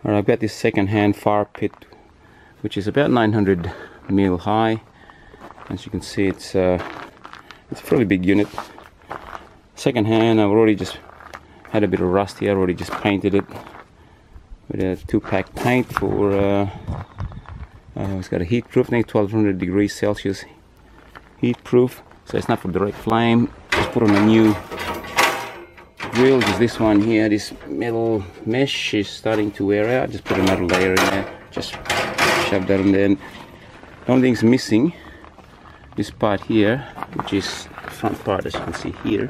Alright, I've got this second-hand Firepit, which is about 900 mil high. As you can see, it's a fairly big unit. Second-hand, I've already just had a bit of rust here. I already just painted it with a 2-pack paint for. It's got a heat proof, 1200 degrees Celsius heat proof, so it's not for direct flame. Just put on a new grill, just this one here. This metal mesh is starting to wear out. Just put another layer in there, just shove that in there. And the only thing's missing, this part here, which is the front part, as you can see here,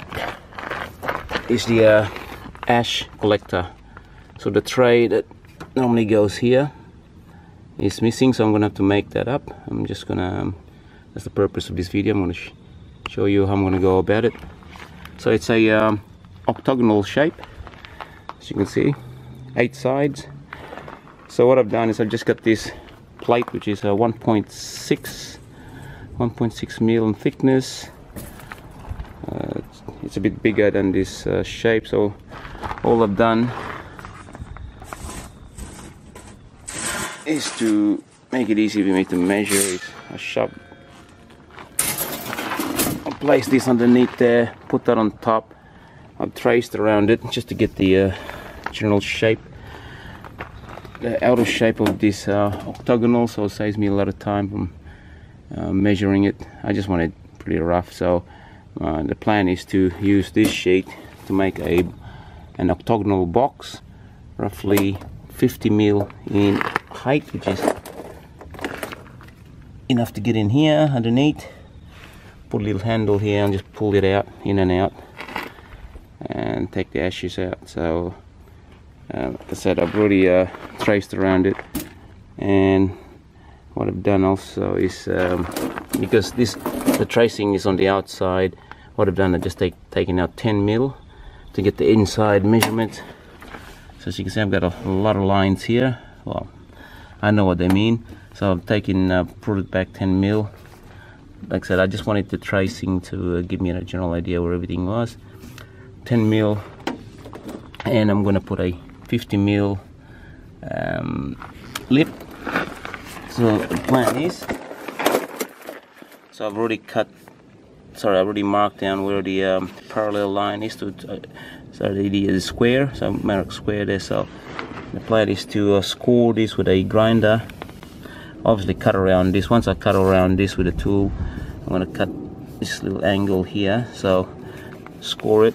is the ash collector. So the tray that normally goes here is missing, so I'm gonna have to make that up. I'm just gonna, that's the purpose of this video. I'm gonna show you how I'm gonna go about it. So it's a octagonal shape, as you can see, 8 sides. So what I've done is I've just got this plate, which is a 1.6 mil in thickness. It's a bit bigger than this shape, so all I've done is to make it easy for me to measure it. I'll place this underneath there, put that on top. I've traced around it just to get the general shape, the outer shape of this octagonal, so it saves me a lot of time from measuring it. I just want it pretty rough, so the plan is to use this sheet to make an octagonal box, roughly 50 mil in height, which is enough to get in here underneath. Put a little handle here and just pull it out, in and out, and take the ashes out. So like I said, I've already traced around it, and what I've done also is because the tracing is on the outside, what I've done, I've just taken out 10 mil to get the inside measurement. So as you can see, I've got a lot of lines here. Well, I know what they mean, so I've taken put it back 10 mil. Like I said, I just wanted the tracing to give me a general idea where everything was. 10 mil, and I'm gonna put a 50 mil lip. So the plan is, so I've already marked down where the parallel line is to so the square, so I mark square there. So the plan is to score this with a grinder. Obviously cut around this. Once I cut around this with a tool, I'm going to cut this little angle here, so score it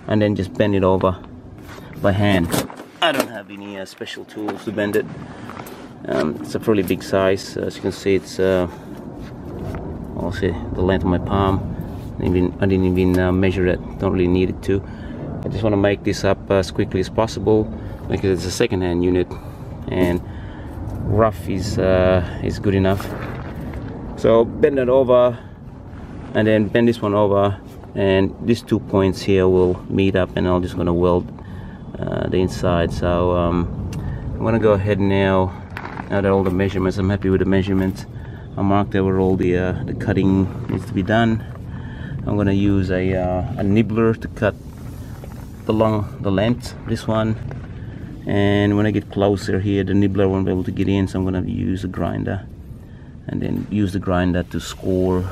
and then just bend it over by hand. I don't have any special tools to bend it. It's a fairly big size. As you can see, it's I'll say the length of my palm. I didn't even measure it, don't really need it to. I just want to make this up as quickly as possible because it's a second-hand unit and rough is good enough. So bend it over and then bend this one over, and these 2 points here will meet up, and I'm just going to weld the inside. So I'm going to go ahead now that all the measurements, I'm happy with the measurements. I marked out where all the cutting needs to be done. I'm going to use a nibbler to cut the length, this one, and when I get closer here the nibbler won't be able to get in, so I'm going to use a grinder and then use the grinder to score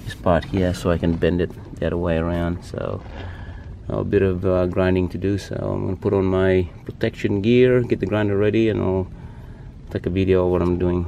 this part here so I can bend it the other way around. So a bit of grinding to do, so I'm going to put on my protection gear, get the grinder ready, and I'll take a video of what I'm doing.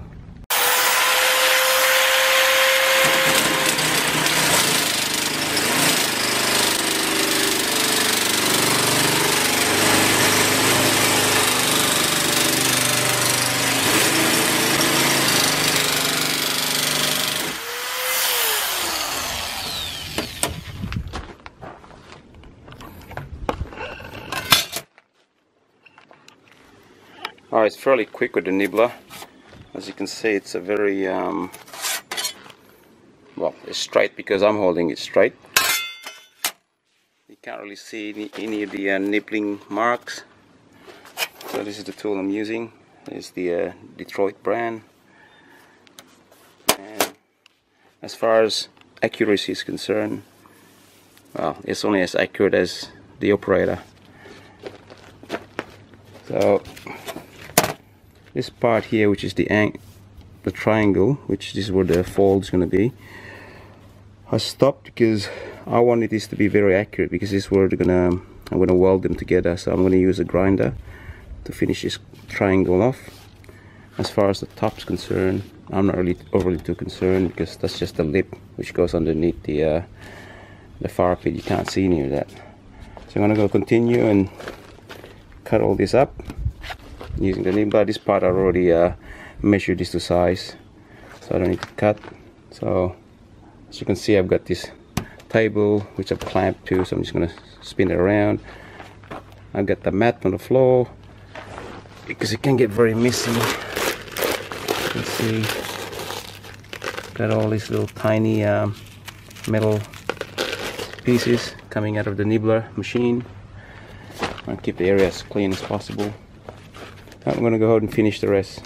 Alright, it's fairly quick with the nibbler. As you can see, it's a very well, it's straight because I'm holding it straight. You can't really see any of the nibbling marks. So this is the tool I'm using. It's the Detroit brand. And as far as accuracy is concerned, well, it's only as accurate as the operator. So this part here, which is the triangle, which is where the fold is going to be, I stopped because I wanted this to be very accurate, because this is where I'm going to weld them together. So I'm going to use a grinder to finish this triangle off. As far as the top's concerned, I'm not really overly too concerned, because that's just the lip which goes underneath the fire pit. You can't see any of that. So I'm going to go continue and cut all this up using the nibbler. This part I already measured this to size, so I don't need to cut. So as you can see, I've got this table which I've clamped to, so I'm just going to spin it around. I've got the mat on the floor because it can get very messy. You can see got all these little tiny metal pieces coming out of the nibbler machine. I'll keep the area as clean as possible. I'm going to go ahead and finish the rest.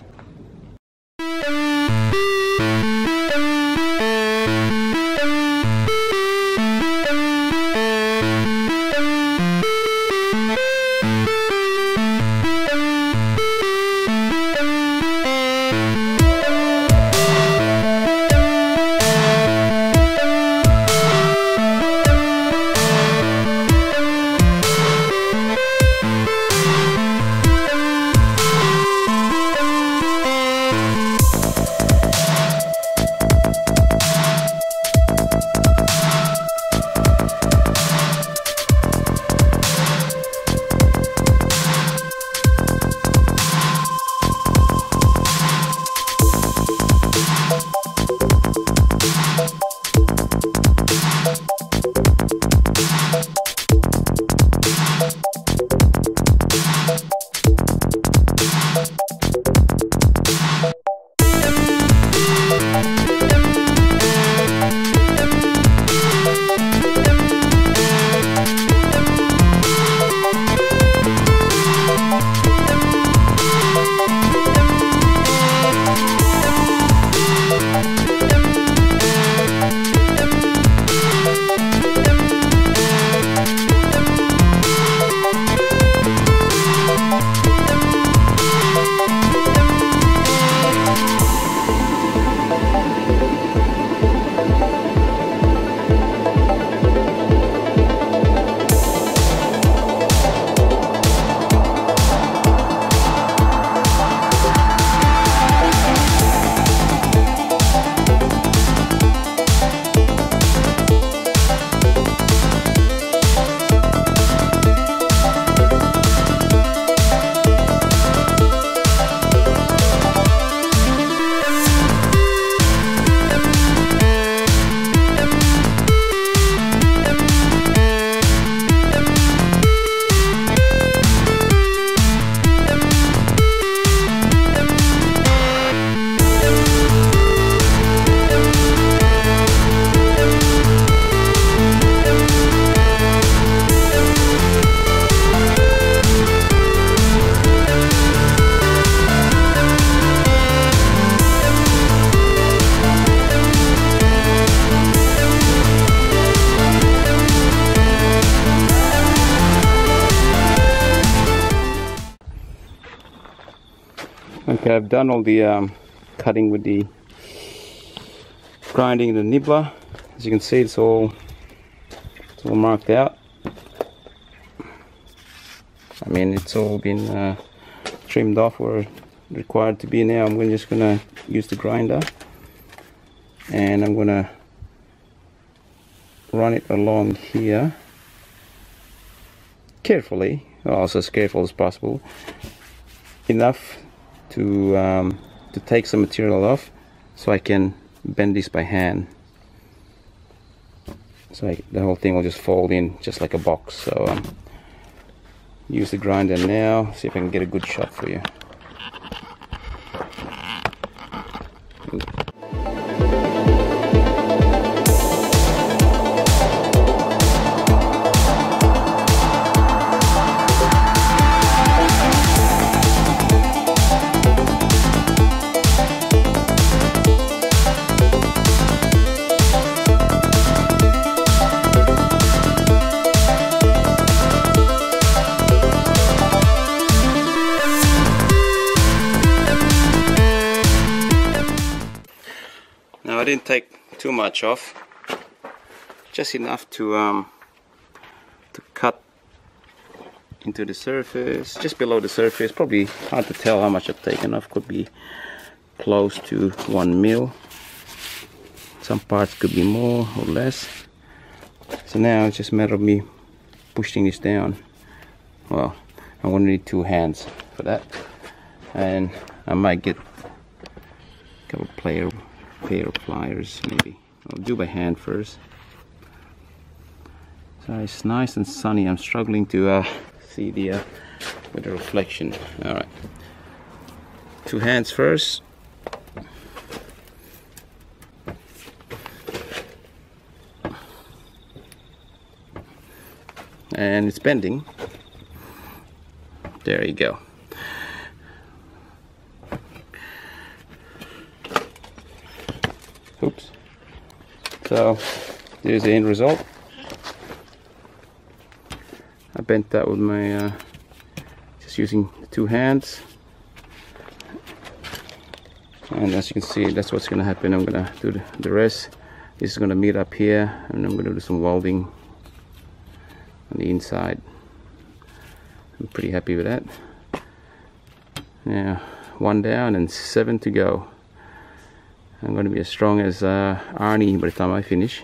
Okay, I've done all the cutting with the grinding the nibbler. As you can see, it's all marked out. I mean, it's all been trimmed off where it's required to be. Now I'm just gonna use the grinder and I'm gonna run it along here carefully, also as careful as possible, enough to take some material off so I can bend this by hand. So the whole thing will just fold in just like a box. So use the grinder now, see if I can get a good shot for you. didn't take too much off, just enough to cut into the surface, just below the surface. Probably hard to tell how much I've taken off. Could be close to 1 mil. Some parts could be more or less. So now it's just a matter of me pushing this down. Well, I'm gonna need 2 hands for that, and I might get a couple pair of pliers maybe. I'll do by hand first. So it's nice and sunny. I'm struggling to see the with the reflection. All right, 2 hands first. And it's bending. There you go. Oops. So there's the end result. I bent that with my just using the 2 hands, and as you can see, that's what's going to happen. I'm going to do the rest. This is going to meet up here, and I'm going to do some welding on the inside. I'm pretty happy with that. Now 1 down and 7 to go. I'm going to be as strong as Arnie by the time I finish.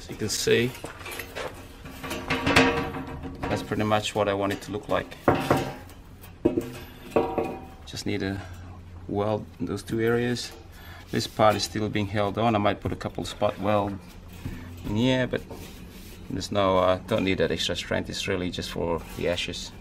You can see that's pretty much what I want it to look like. Just need to weld those 2 areas. This part is still being held on. I might put a couple spot weld in here, but there's no don't need that extra strength. It's really just for the ashes.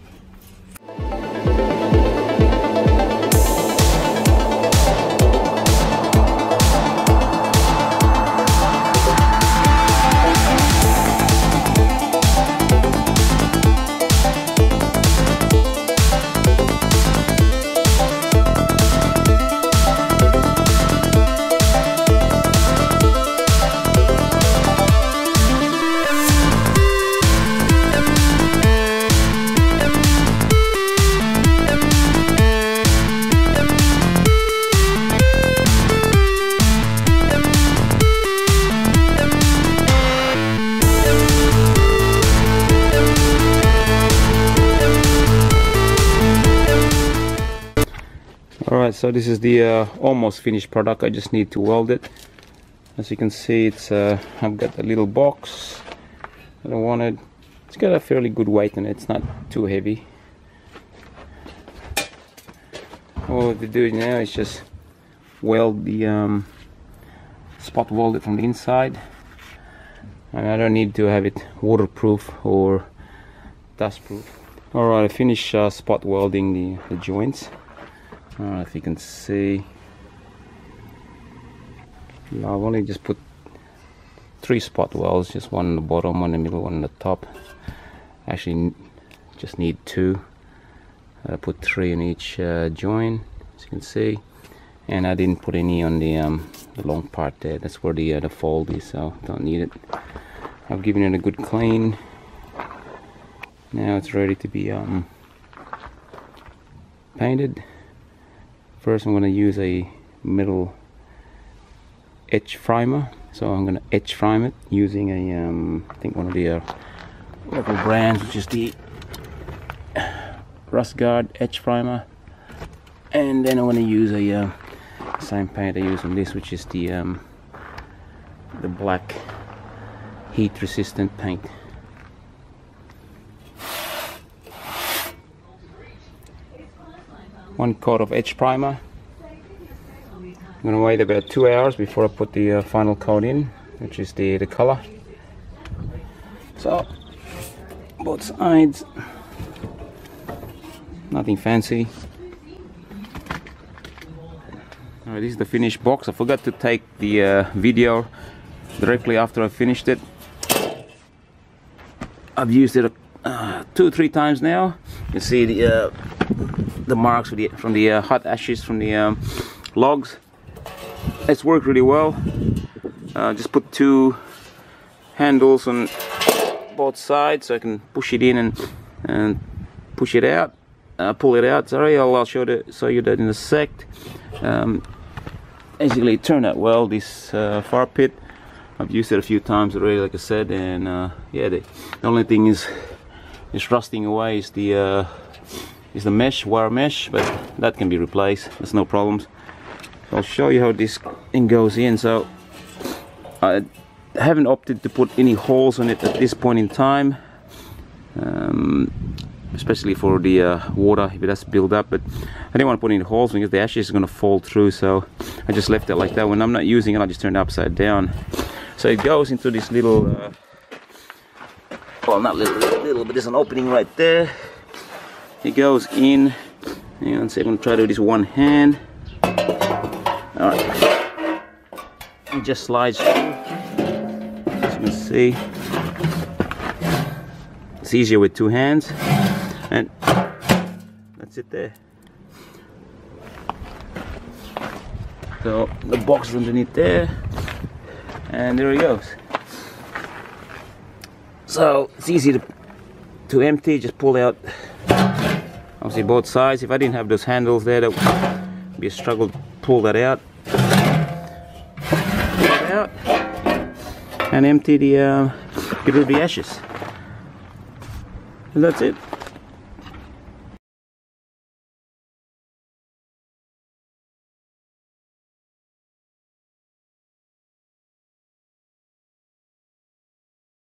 Alright, so this is the almost finished product. I just need to weld it. As you can see, it's I've got a little box that I wanted. It's got a fairly good weight in it. It's not too heavy. All to do now is just weld the spot weld it from the inside. And I don't need to have it waterproof or dustproof. Alright, I finished spot welding the joints. I don't know if you can see. I've only just put 3 spot welds, just one in the bottom, one in the middle, one in the top. Actually just need 2. I put 3 in each joint, as you can see. and I didn't put any on the long part there. That's where the fold is, so don't need it. I've given it a good clean. Now it's ready to be painted. First I'm going to use a metal etch primer, so I'm going to etch prime it using a I think one of the local brands, which is the Rust Guard etch primer. And then I'm going to use a same paint I use on this, which is the black heat resistant paint. One coat of etch primer. I'm going to wait about 2 hours before I put the final coat in, which is the color. So both sides, nothing fancy. Alright, this is the finished box. I forgot to take the video directly after I finished it. I've used it 2-3 times now. You see the marks from the hot ashes from the logs. It's worked really well. Just put 2 handles on both sides so I can push it in and push it out, pull it out. Sorry, I'll show you that in a sec. Basically, it turned out well. This Firepit, I've used it a few times already, like I said, and yeah, the only thing is rusting away is the mesh, wire mesh, but that can be replaced. There's no problems. I'll show you how this thing goes in. So I haven't opted to put any holes on it at this point in time, especially for the water if it has to build up, but I didn't want to put any holes because the ashes is going to fall through, so I just left it like that. When I'm not using it, I just turn it upside down. So it goes into this little well, not little, but there's an opening right there. It goes in, and so I'm going to try to do this one hand. Alright, it just slides through, as you can see. It's easier with 2 hands, and that's it there. So the box is underneath there, and there it goes. So it's easy to empty. Just pull out obviously both sides. If I didn't have those handles there, that would be a struggle to pull that out. And empty the get rid of the ashes. And that's it.